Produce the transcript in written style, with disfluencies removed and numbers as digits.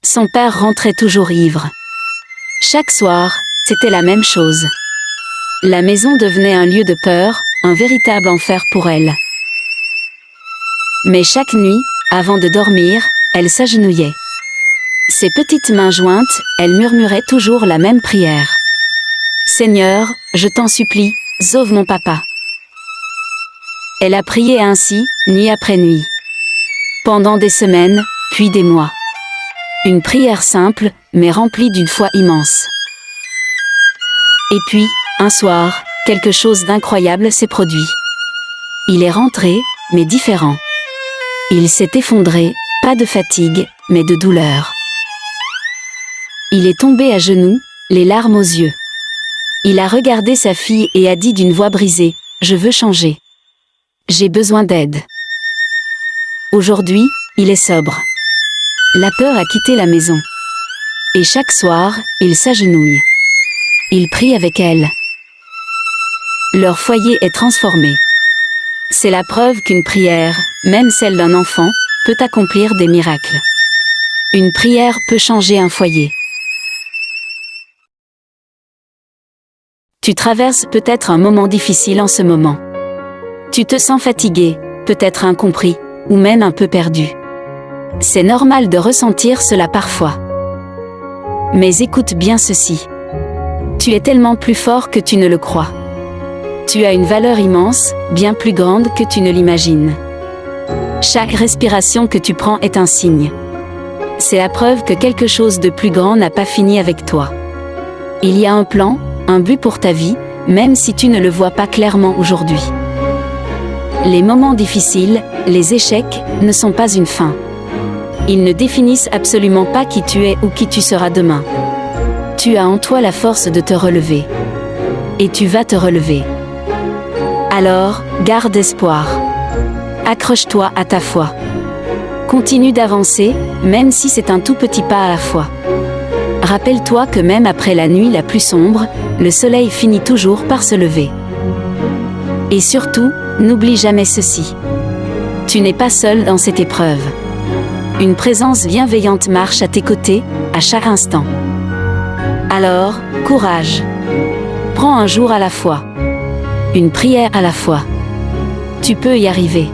Son père rentrait toujours ivre. Chaque soir, c'était la même chose. La maison devenait un lieu de peur, un véritable enfer pour elle. Mais chaque nuit, avant de dormir, elle s'agenouillait. Ses petites mains jointes, elle murmurait toujours la même prière. « Seigneur, je t'en supplie, sauve mon papa. » Elle a prié ainsi, nuit après nuit. Pendant des semaines, puis des mois. Une prière simple, mais remplie d'une foi immense. Et puis, un soir, quelque chose d'incroyable s'est produit. Il est rentré, mais différent. Il s'est effondré, pas de fatigue, mais de douleur. Il est tombé à genoux, les larmes aux yeux. Il a regardé sa fille et a dit d'une voix brisée, « Je veux changer. J'ai besoin d'aide. » Aujourd'hui, il est sobre. La peur a quitté la maison. Et chaque soir, il s'agenouille. Il prie avec elle. Leur foyer est transformé. C'est la preuve qu'une prière, même celle d'un enfant, peut accomplir des miracles. Une prière peut changer un foyer. Tu traverses peut-être un moment difficile en ce moment. Tu te sens fatigué, peut-être incompris, ou même un peu perdu. C'est normal de ressentir cela parfois. Mais écoute bien ceci. Tu es tellement plus fort que tu ne le crois. Tu as une valeur immense, bien plus grande que tu ne l'imagines. Chaque respiration que tu prends est un signe. C'est la preuve que quelque chose de plus grand n'a pas fini avec toi. Il y a un plan, un but pour ta vie, même si tu ne le vois pas clairement aujourd'hui. Les moments difficiles, les échecs, ne sont pas une fin. Ils ne définissent absolument pas qui tu es ou qui tu seras demain. Tu as en toi la force de te relever. Et tu vas te relever. Alors, garde espoir. Accroche-toi à ta foi. Continue d'avancer, même si c'est un tout petit pas à la fois. Rappelle-toi que même après la nuit la plus sombre, le soleil finit toujours par se lever. Et surtout, n'oublie jamais ceci. Tu n'es pas seul dans cette épreuve. Une présence bienveillante marche à tes côtés, à chaque instant. Alors, courage. Prends un jour à la fois. Une prière à la fois. Tu peux y arriver.